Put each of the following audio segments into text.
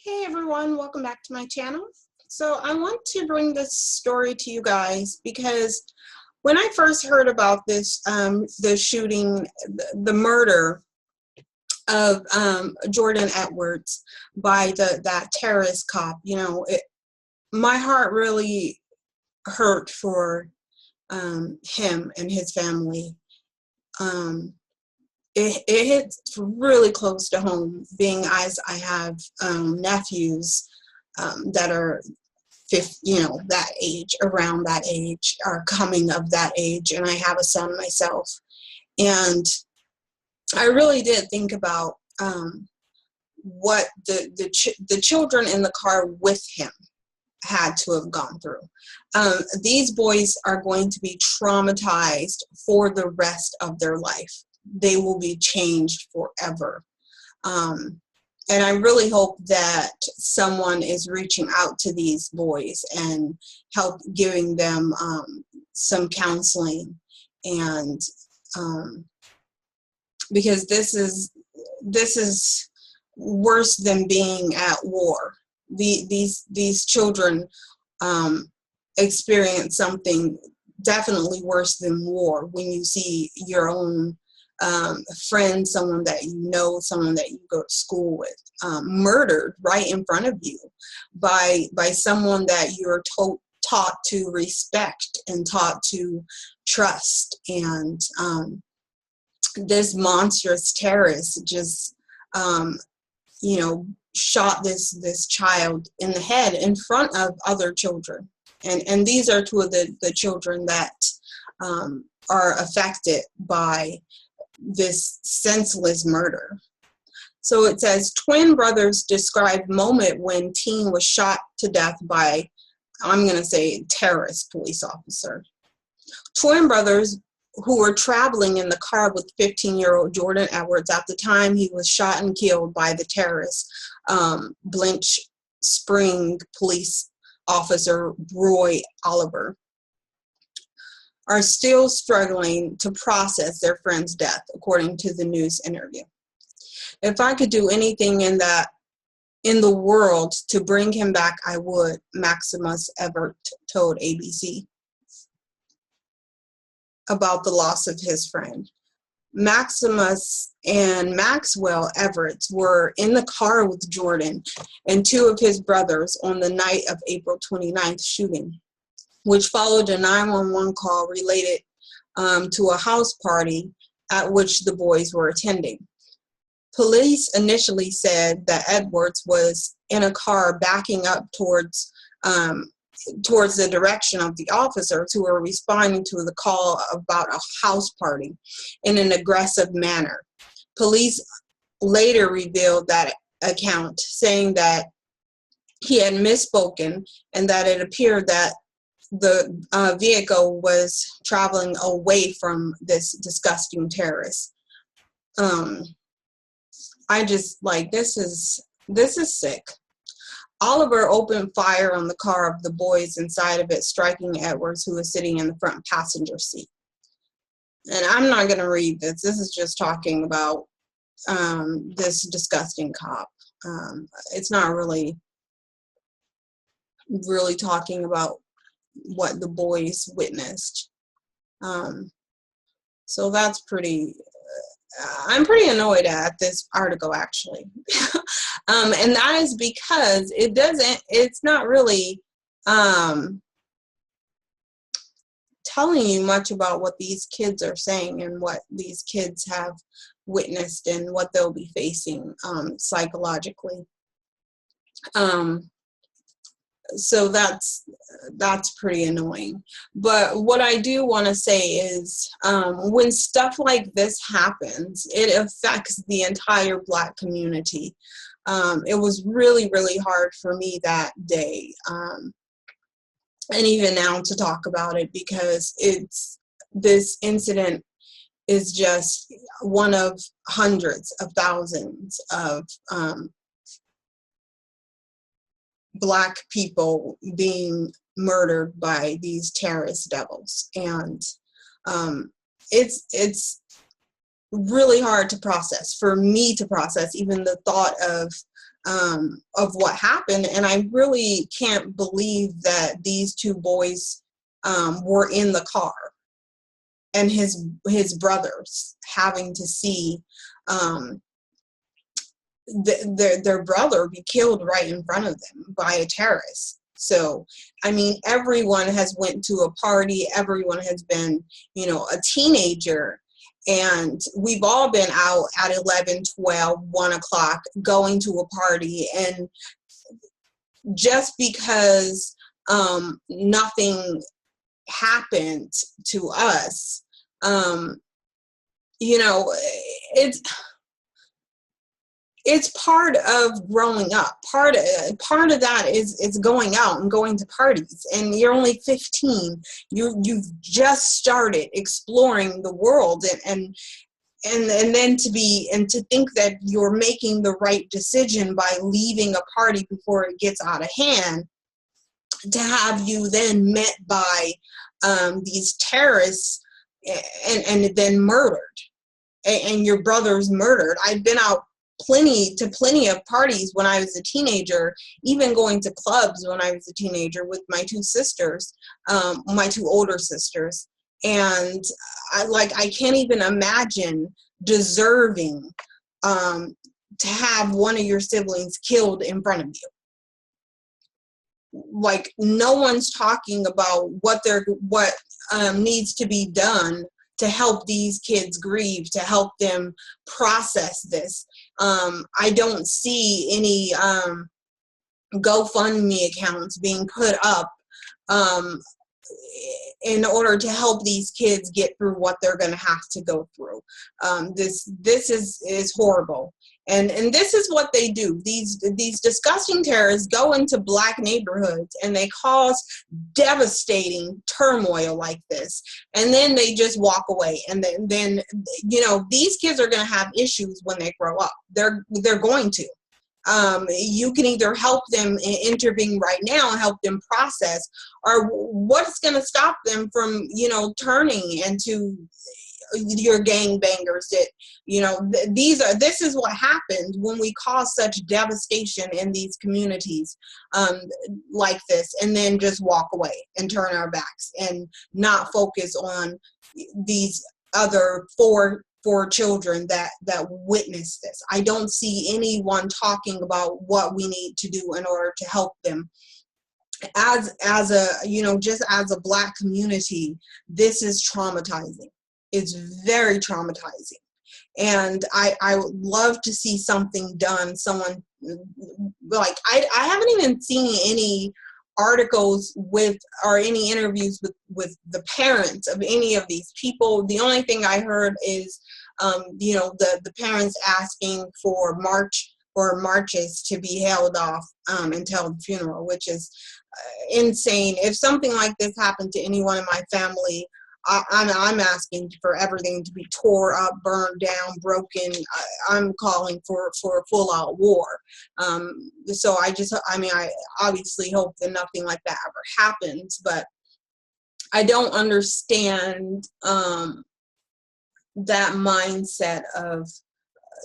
Hey everyone, welcome back to my channel. So I want to bring this story to you guys because when I first heard about this, the shooting, the murder of Jordan Edwards by that terrorist cop, my heart really hurt for him and his family. It hits really close to home, being as I have nephews that are that age, around that age, are coming of that age, and I have a son myself. And I really did think about what the children in the car with him had to have gone through. These boys are going to be traumatized for the rest of their life. They will be changed forever. And I really hope that someone is reaching out to these boys and giving them some counseling, and because this is worse than being at war. These children experience something definitely worse than war when you see your own friend, someone that you know, someone that you go to school with, murdered right in front of you by someone that you're taught to respect and taught to trust. And this monstrous terrorist just shot this child in the head in front of other children, and these are two of the children that are affected by this senseless murder. So it says, twin brothers described moment when teen was shot to death by, I'm going to say, terrorist police officer. Twin brothers who were traveling in the car with 15-year-old Jordan Edwards at the time he was shot and killed by the terrorist Blanche Spring police officer Roy Oliver, are still struggling to process their friend's death, according to the news interview. If I could do anything in the world to bring him back, I would, Maximus Everett told ABC about the loss of his friend. Maximus and Maxwell Everett were in the car with Jordan and two of his brothers on the night of April 29th shooting, which followed a 911 call related to a house party at which the boys were attending. Police initially said that Edwards was in a car backing up towards the direction of the officers who were responding to the call about a house party in an aggressive manner. Police later revealed that account, saying that he had misspoken and that it appeared that the vehicle was traveling away from this disgusting terrorist. I just, this is sick. Oliver opened fire on the car of the boys inside of it, striking Edwards, who was sitting in the front passenger seat. And I'm not going to read this. This is just talking about this disgusting cop. It's not really talking about what the boys witnessed. So that's pretty, I'm pretty annoyed at this article, actually. And that is because it's not really telling you much about what these kids are saying and what these kids have witnessed and what they'll be facing psychologically. So that's pretty annoying. But what I do want to say is when stuff like this happens, it affects the entire Black community. It was really, really hard for me that day, and even now, to talk about it, because this incident is just one of hundreds of thousands of Black people being murdered by these terrorist devils. And it's really hard to process, for me to process, even the thought of of what happened. And I really can't believe that these two boys were in the car, and his brothers having to see their brother be killed right in front of them by a terrorist. So, I mean, everyone has went to a party, everyone has been, you know, a teenager, and we've all been out at 11, 12, 1 o'clock going to a party, and just because nothing happened to us, you know, it's part of growing up. Part of that is going out and going to parties, and you're only 15. You've just started exploring the world, and then to think that you're making the right decision by leaving a party before it gets out of hand, to have you then met by these terrorists and then murdered, and your brother's murdered. I've been out plenty of parties when I was a teenager, even going to clubs when I was a teenager with my two sisters, my two older sisters, and I can't even imagine deserving to have one of your siblings killed in front of you. Like, no one's talking about what needs to be done to help these kids grieve, to help them process this. I don't see any GoFundMe accounts being put up in order to help these kids get through what they're going to have to go through. This is horrible. And this is what they do. These disgusting terrorists go into black neighborhoods and they cause devastating turmoil like this, and then they just walk away. And then you know, these kids are going to have issues when they grow up. They're going to. You can either help them intervene right now and help them process, or what's going to stop them from, you know, turning into your gangbangers. That, you know, this is what happens when we cause such devastation in these communities like this, and then just walk away and turn our backs and not focus on these other four children that witnessed this. I don't see anyone talking about what we need to do in order to help them. As a, you know, just as a black community, this is traumatizing. It's very traumatizing. And I would love to see something done. Someone, like, I haven't even seen any articles with, or any interviews with the parents of any of these people. The only thing I heard is, you know, the parents asking for marches to be held off until the funeral, which is insane. If something like this happened to anyone in my family, I'm asking for everything to be tore up, burned down, broken. I'm calling for a full-out war. So I obviously hope that nothing like that ever happens, but I don't understand that mindset of,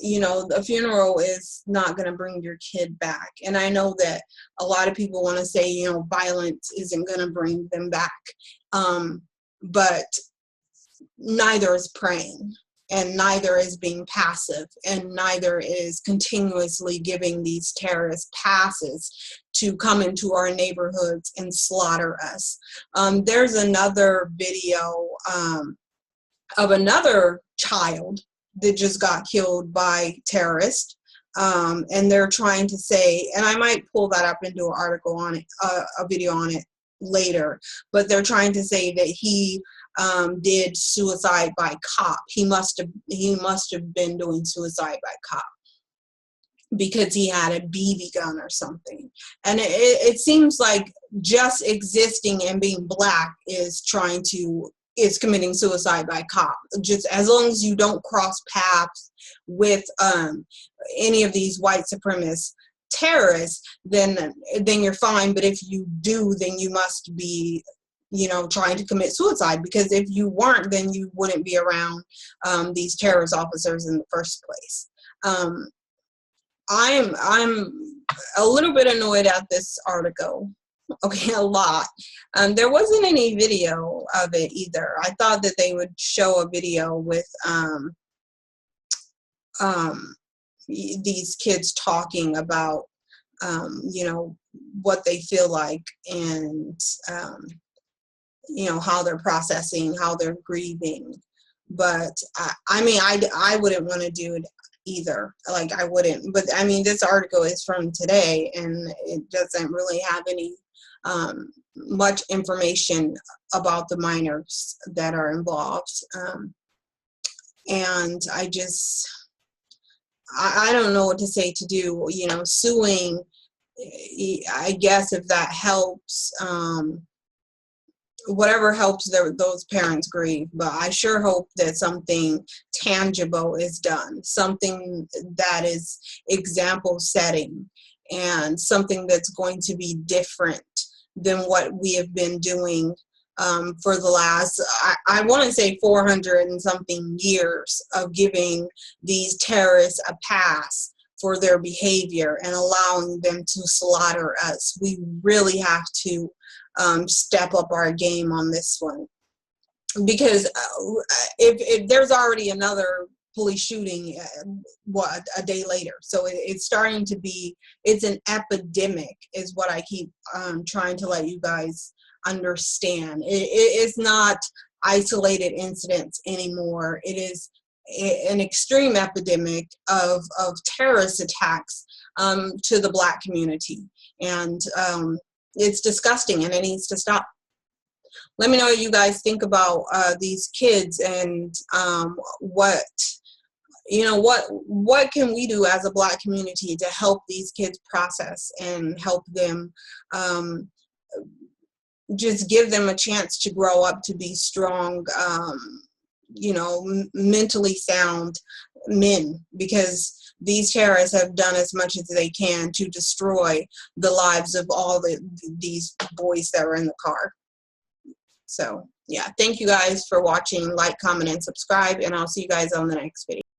you know, the funeral is not going to bring your kid back. And I know that a lot of people want to say, you know, violence isn't going to bring them back. But neither is praying, and neither is being passive, and neither is continuously giving these terrorists passes to come into our neighborhoods and slaughter us. There's another video of another child that just got killed by terrorists. And they're trying to say, and I might pull that up and do an article on it, a video on it later, but they're trying to say that he did suicide by cop. He must have been doing suicide by cop because he had a BB gun or something. And it seems like just existing and being black is committing suicide by cop. Just as long as you don't cross paths with any of these white supremacist terrorists, then you're fine. But if you do, then you must be, you know, trying to commit suicide, because if you weren't, then you wouldn't be around these terrorist officers in the first place. I'm a little bit annoyed at this article. Okay, a lot. There wasn't any video of it either. I thought that they would show a video with these kids talking about you know, what they feel like, and you know, how they're processing, how they're grieving. But I mean, I wouldn't want to do it either. Like, I wouldn't. But I mean, this article is from today, and it doesn't really have any much information about the minors that are involved. And I don't know what to say to do. You know, suing, I guess, if that helps, whatever helps those parents grieve. But I sure hope that something tangible is done, something that is example setting, and something that's going to be different than what we have been doing for the last, I want to say 400 and something years, of giving these terrorists a pass for their behavior and allowing them to slaughter us. We really have to step up our game on this one, because if there's already another police shooting a day later, so it's starting to be, it's an epidemic, is what I keep trying to let you guys understand. It's not isolated incidents anymore. It is an extreme epidemic of terrorist attacks to the Black community, and it's disgusting, and it needs to stop. Let me know what you guys think about these kids, and what, you know, what can we do as a Black community to help these kids process and help them, just give them a chance to grow up to be strong, you know, mentally sound men, because these terrorists have done as much as they can to destroy the lives of all these boys that were in the car. So yeah, thank you guys for watching. Like, comment, and subscribe, and I'll see you guys on the next video.